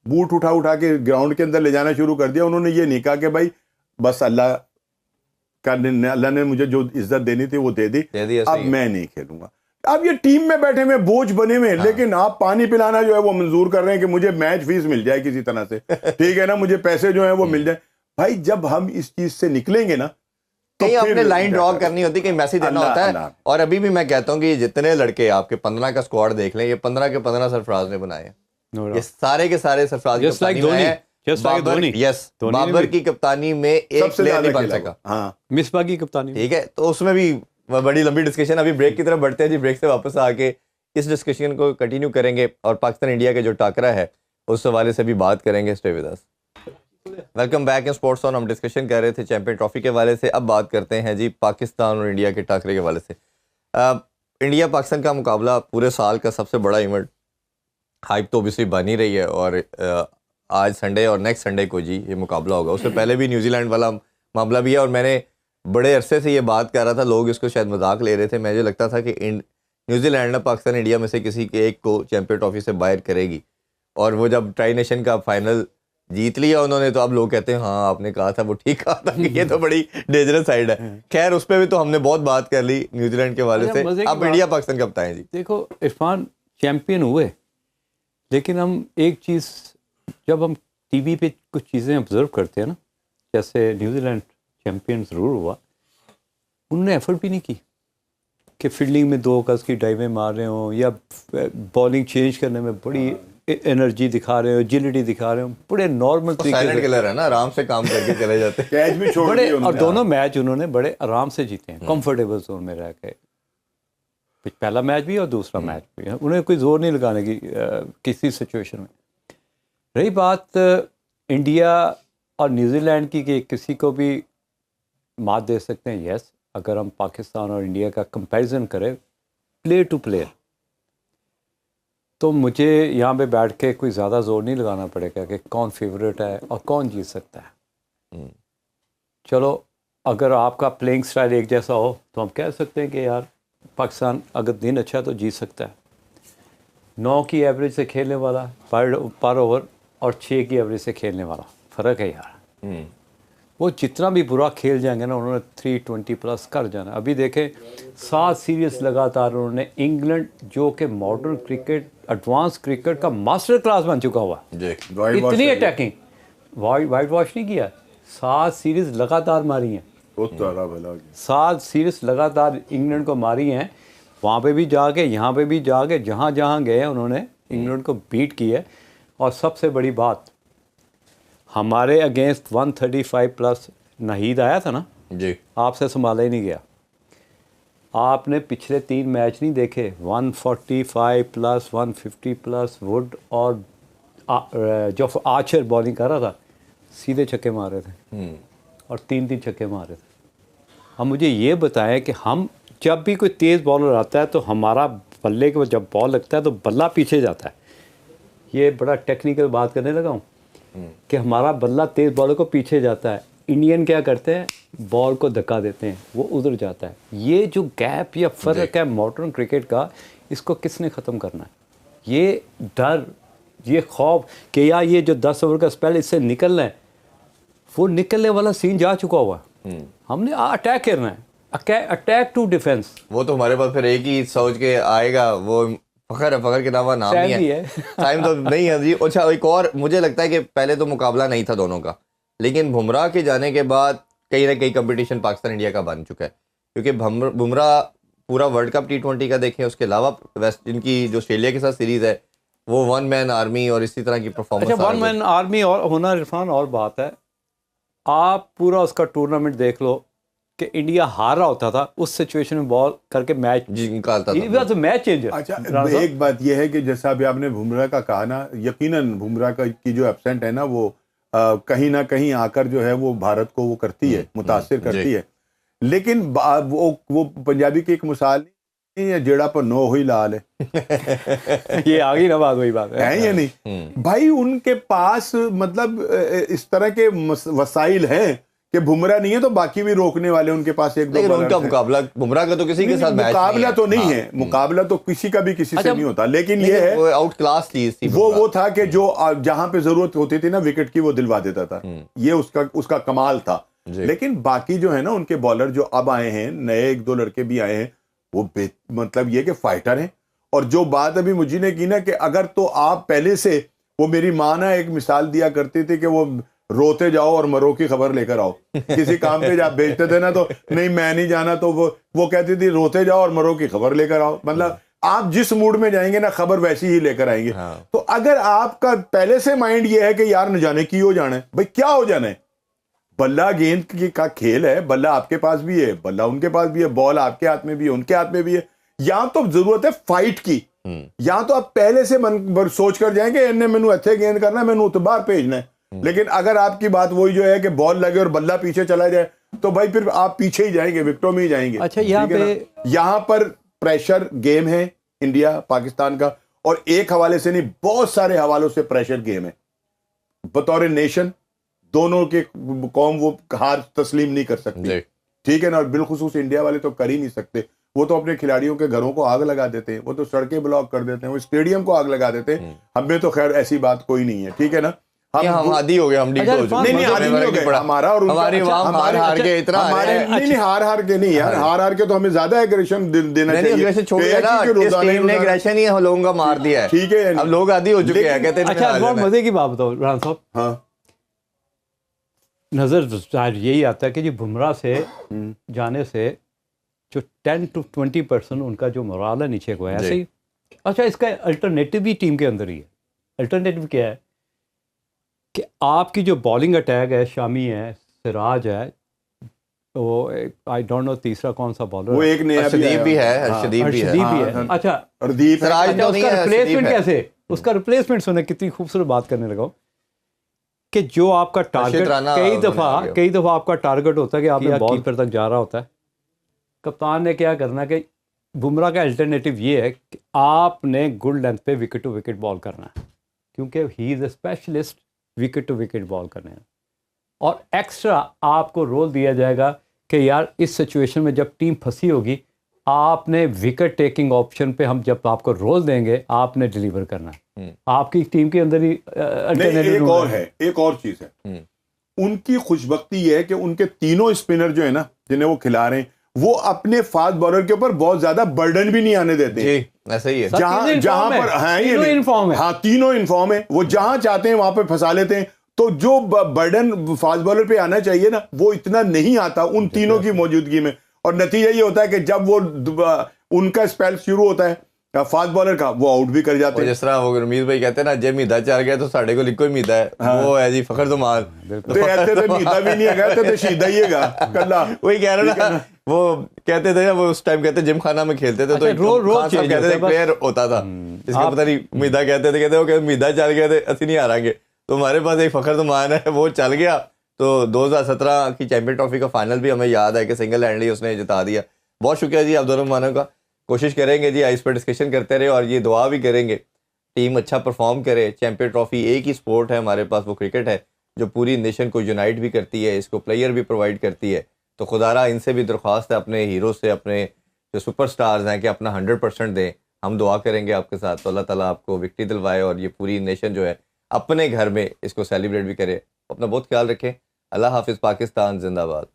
बूट उठा उठा के ग्राउंड के अंदर ले जाना शुरू कर दिया। उन्होंने ये नहीं कहा कि भाई बस अल्लाह ने मुझे जो इज्जत देनी थी वो दे दी, अब मैं नहीं खेलूंगा। अब ये टीम में बैठे हुए बोझ बने हुए, लेकिन आप पानी पिलाना जो है वो मंजूर कर रहे हैं कि मुझे मैच फीस मिल जाए किसी तरह से, ठीक है ना, मुझे पैसे जो है वो मिल जाए। भाई जब हम इस चीज से निकलेंगे ना, तो कहीं आपने लाइन ड्रॉ करनी होती, कहीं मैसेज देना होता है। और अभी भी मैं कहता हूँ कि जितने लड़के आपके 15 का स्क्वाड देख लें, ये 15 के 15 सरफराज ने बनाए हैं, ये सारे के सारे सरफराज की कप्तानी में हैं। बाबर की कप्तानी में एक प्लेयर नहीं बन सका, मिसबा की कप्तानी, ठीक है। तो उसमें भी बड़ी लंबी डिस्कशन, अभी ब्रेक की तरफ बढ़ते हैं जी। ब्रेक से वापस आके इस डिस्कशन को कंटिन्यू करेंगे और पाकिस्तान इंडिया के जो टाकरा है उस हवाले से भी बात करेंगे। Stay with us. Welcome back in sports on. हम डिस्कशन कर रहे थे चैंपियन ट्रॉफी के हवाले से, अब बात करते हैं जी पाकिस्तान और इंडिया के टाकरे के हवाले से। इंडिया पाकिस्तान का मुकाबला पूरे साल का सबसे बड़ा इवेंट, हाइप तो ऑब्वियसली बन ही रही है, और आज संडे और नेक्स्ट संडे को जी ये मुकाबला होगा। उससे पहले भी न्यूजीलैंड वाला मामला भी है, और मैंने बड़े अरसे से ये बात कर रहा था, लोग इसको शायद मजाक ले रहे थे, मुझे लगता था कि न्यूजीलैंड ना पाकिस्तान इंडिया में से किसी के एक को चैंपियन ट्रॉफी से बाहर करेगी, और वो जब ट्राई नेशन का फाइनल जीत लिया उन्होंने, तो अब लोग कहते हैं हाँ आपने कहा था, वो ठीक कहा था कि ये तो बड़ी डेंजरस साइड है। खैर उस पर भी तो हमने बहुत बात कर ली न्यूजीलैंड के वाले से। अब इंडिया पाकिस्तान का बताएं जी। देखो इरफान, चैंपियन हुए, लेकिन हम एक चीज़, जब हम टीवी पे कुछ चीज़ें ऑब्जर्व करते हैं ना, जैसे न्यूजीलैंड चैंपियन ज़रूर हुआ, उन्होंने एफर्ट भी नहीं की कि फील्डिंग में 2 गज की डाइवें मार रहे हों, या बॉलिंग चेंज करने में बड़ी एनर्जी दिखा रहे हो, एजिलिटी दिखा रहे हो, बड़े नॉर्मल तरीके से किलर है ना, आराम से काम करके चले जाते हैं, कैच भी छोड़ बड़े, और दोनों मैच उन्होंने बड़े आराम से जीते हैं, कंफर्टेबल जोन में रह के। पहला मैच भी और दूसरा मैच भी, उन्हें कोई जोर नहीं लगाने की किसी सिचुएशन में। रही बात इंडिया और न्यूजीलैंड की कि किसी को भी मात दे सकते हैं, यस, अगर हम पाकिस्तान और इंडिया का कंपैरिजन करें प्लेयर टू प्लेयर, तो मुझे यहाँ पे बैठ के कोई ज़्यादा जोर नहीं लगाना पड़ेगा कि कौन फेवरेट है और कौन जीत सकता है। चलो अगर आपका प्लेइंग स्टाइल एक जैसा हो तो हम कह सकते हैं कि यार पाकिस्तान अगर दिन अच्छा है तो जीत सकता है। 9 की एवरेज से खेलने वाला पर ओवर और 6 की एवरेज से खेलने वाला, फ़र्क है यार। वो जितना भी बुरा खेल जाएंगे ना, उन्होंने 320 प्लस कर जाना। अभी देखें 7 सीरीज़ लगातार उन्होंने, इंग्लैंड जो कि मॉडर्न क्रिकेट, एडवांस क्रिकेट का मास्टर क्लास बन चुका हुआ, इतनी अटैकिंग, वाइट वॉश नहीं किया, 7 सीरीज़ लगातार मारी हैं, 7 सीरीज़ लगातार इंग्लैंड को मारी हैं। वहाँ पे भी जाके, यहाँ पे भी जाके, जहाँ जहाँ गए उन्होंने इंग्लैंड को बीट किया। और सबसे बड़ी बात, हमारे अगेंस्ट 135 प्लस नाहिद आया था ना जी, आपसे संभाला ही नहीं गया। आपने पिछले 3 मैच नहीं देखे, 145 प्लस 150 प्लस वुड और जो आर्चर बॉलिंग कर रहा था, सीधे छक्के मार रहे थे और 3 छक्के मार रहे थे। अब मुझे ये बताएं कि हम जब भी कोई तेज़ बॉलर आता है तो हमारा बल्ले के जब बॉल लगता है तो बल्ला पीछे जाता है। ये बड़ा टेक्निकल बात करने लगा हूँ कि हमारा बल्ला तेज़ बॉलर को पीछे जाता है। इंडियन क्या करते हैं, बॉल को धक्का देते हैं, वो उधर जाता है। ये जो गैप या फ़र्क है मॉडर्न क्रिकेट का, इसको किसने ख़त्म करना है? ये डर, ये खौफ कि यार ये जो 10 ओवर का स्पेल इससे निकलना है, वो निकलने वाला सीन जा चुका हुआ। हमने अटैक करना है, अटैक टू डिफेंस। वो तो हमारे पास फिर एक ही सोच के आएगा, वो फ़खर के अलावा नाम नहीं है, टाइम तो नहीं है जी। अच्छा, एक और मुझे लगता है कि पहले तो मुकाबला नहीं था दोनों का, लेकिन बुमराह के जाने के बाद कहीं ना कहीं कंपटीशन पाकिस्तान इंडिया का बन चुका है, क्योंकि बुमराह पूरा वर्ल्ड कप T20 का देखें, उसके अलावा वेस्ट इनकी जो ऑस्ट्रेलिया के साथ सीरीज़ है वो वन मैन आर्मी और इसी तरह की परफॉर्मेंस। अच्छा, वन मैन आर्मी और होना इरफान और बात है, आप पूरा उसका टूर्नामेंट देख लो कि इंडिया हार रहा होता था, उस सिचुएशन में बॉल करके मैच निकालता था, मैच चेंजर। अच्छा, एक बात यह है कि जैसा अभी आपने बुमराह का कहा ना, यकीनन बुमराह की जो एब्सेंट है ना, वो कहीं ना कहीं आकर जो है वो भारत को वो करती है, मुतासिर करती है। लेकिन वो पंजाबी की एक मिसाल नहीं है, जेड़ा पर नो हुई लाल है। ये आ गई ना बात, वही बात है या नहीं भाई? उनके पास मतलब इस तरह के वसाइल हैं कि बुमराह नहीं है तो बाकी भी रोकने वाले उनके पास एक दो। लेकिन उनका मुकाबला बुमराह का तो किसी के साथ मुकाबला तो नहीं है, मुकाबला तो किसी का भी किसी से नहीं होता। लेकिन ये है आउट क्लास चीज थी, वो था कि जो जहां पे जरूरत होती थी ना विकेट की, वो दिलवा देता था। ये उसका कमाल था। लेकिन बाकी जो है ना उनके बॉलर जो अब आए हैं, नए एक दो लड़के भी आए हैं, वो मतलब ये कि फाइटर हैं। और जो बात अभी मुझे ने की ना कि अगर तो आप पहले से, वो मेरी माँ ना एक मिसाल दिया करती थी कि वो रोते जाओ और मरो की खबर लेकर आओ। किसी काम पे जब भेजते थे ना तो नहीं मैं नहीं जाना, तो वो कहती थी रोते जाओ और मरो की खबर लेकर आओ। मतलब आप जिस मूड में जाएंगे ना, खबर वैसी ही लेकर आएंगे। तो अगर आपका पहले से माइंड ये है कि यार न जाने की हो जाना है, भाई क्या हो जाना है, बल्ला गेंद का खेल है, बल्ला आपके पास भी है, बल्ला उनके पास भी है, बॉल आपके हाथ में भी है, उनके हाथ में भी है। या तो जरूरत है फाइट की, या तो आप पहले से मन सोच कर जाएंगे इन्हें मैनू अच्छे गेंद करना है, मैनू उतबार भेजना है। लेकिन अगर आपकी बात वही जो है कि बॉल लगे और बल्ला पीछे चला जाए, तो भाई फिर आप पीछे ही जाएंगे, विकेटों में ही जाएंगे। अच्छा, यहाँ पर प्रेशर गेम है इंडिया पाकिस्तान का, और एक हवाले से नहीं, बहुत सारे हवालों से प्रेशर गेम है। बतौर नेशन दोनों के कौम वो हार तस्लीम नहीं कर सकती, ठीक है ना। और बिलखुसूस इंडिया वाले तो कर ही नहीं सकते। वो तो अपने खिलाड़ियों के घरों को आग लगा देते हैं, वो तो सड़कें ब्लॉक कर देते हैं, वो स्टेडियम को आग लगा देते हैं। हमें तो खैर ऐसी बात कोई नहीं है, ठीक है ना। हम आदी हो गए, हम नहीं आदी नहीं हो गए, हमारा और हमारे हार के इतना नहीं हार के नहीं यार, हार के तो हमें ज्यादा एग्रेशन देना चाहिए। एग्रेशन ही हम लोगों का मार दिया है, ठीक है। अब लोग आदी हो चुके हैं, कहते हैं। अच्छा, बहुत मजे की बात बताओ रान साहब। हाँ, नजर यही आता है कि जी बुमराह से जाने से जो 10 to 20% उनका जो मोराल है नीचे को है, ऐसे ही। अच्छा, इसका अल्टरनेटिव भी टीम के अंदर ही है। अल्टरनेटिव क्या है कि आपकी जो बॉलिंग अटैक है, शामी है, सिराज है, वो आई डोंट नो तीसरा कौन सा बॉलर, वो एक नया अर्शदीप भी है, अर्शदीप भी है। अच्छा, अर्शदीप, उसका रिप्लेसमेंट कैसे, उसका रिप्लेसमेंट सुने, कितनी खूबसूरत बात करने लगा कि जो आपका टारगेट कई दफ़ा आपका टारगेट होता है कि आपने बॉल पर तक जा रहा होता है, कप्तान ने क्या करना कि बुमराह का अल्टरनेटिव ये है कि आपने गुड लेंथ पे विकेट टू विकेट बॉल करना है, क्योंकि he is a specialist wicket to wicket ball करने हैं। और एक्स्ट्रा आपको रोल दिया जाएगा कि यार इस सिचुएशन में जब टीम फंसी होगी, आपने विकेट टेकिंग ऑप्शन पे हम जब आपको रोल देंगे, आपने डिलीवर करना है। आपकी टीम के अंदर ही एक और चीज है, उनकी खुशबख्ती ये है कि उनके तीनों स्पिनर जो है ना, जिन्हें वो खिला रहे हैं, वो अपने फास्ट बॉलर के ऊपर बहुत ज्यादा बर्डन भी नहीं आने देते। ऐसा ही है, जहां पर हाँ तीनों इन्फॉर्म है, वो जहां चाहते हैं वहां पे फंसा लेते हैं। तो जो बर्डन फास्ट बॉलर पे आना चाहिए ना, वो इतना नहीं आता उन तीनों की मौजूदगी में। और नतीजा ये होता है कि जब वो उनका स्पेल शुरू होता है फास्ट बॉलर का, वो आउट भी कर जाते हैं। जिस तरह वो रमीज भाई कहते हैं ना, जे मीदा चल गया तो साढ़े को लिखो मीदा है। हाँ। वो है जी फखर तुमार, तो ऐसे तो मीदा भी नहीं है, तो शीदा ही है कल्ला। वही कह रहा ना, वो कहते थे वो उस टाइम कहते जिम खाना में खेलते थे, तो कहते थे प्लेयर होता था इसका पता नहीं मीदा कहते वो मीदा चल गया थे असि नहीं हारांगे। तो हमारे पास एक फखर तुमान है, वो चल गया। तो 2017 की चैंपियन ट्रॉफी का फाइनल भी हमें याद है कि सिंगल हैंडली उसने जिता दिया। बहुत शुक्रिया जी आप दोनों मानव का। कोशिश करेंगे जी इस पर डिस्कशन करते रहे, और ये दुआ भी करेंगे टीम अच्छा परफॉर्म करे। चैंपियन ट्रॉफी एक ही स्पोर्ट है हमारे पास, वो क्रिकेट है, जो पूरी नेशन को यूनाइट भी करती है, इसको प्लेयर भी प्रोवाइड करती है। तो खुदारा इनसे भी दरख्वास्त है, अपने हीरो से, अपने जो सुपरस्टार्स हैं, कि अपना 100% दें। हम दुआ करेंगे आपके साथ, तो अल्लाह ताला आपको विक्ट्री दिलवाए और ये पूरी नेशन जो है अपने घर में इसको सेलिब्रेट भी करे। अपना बहुत ख्याल रखें। अल्लाह हाफिज़। पाकिस्तान जिंदाबाद।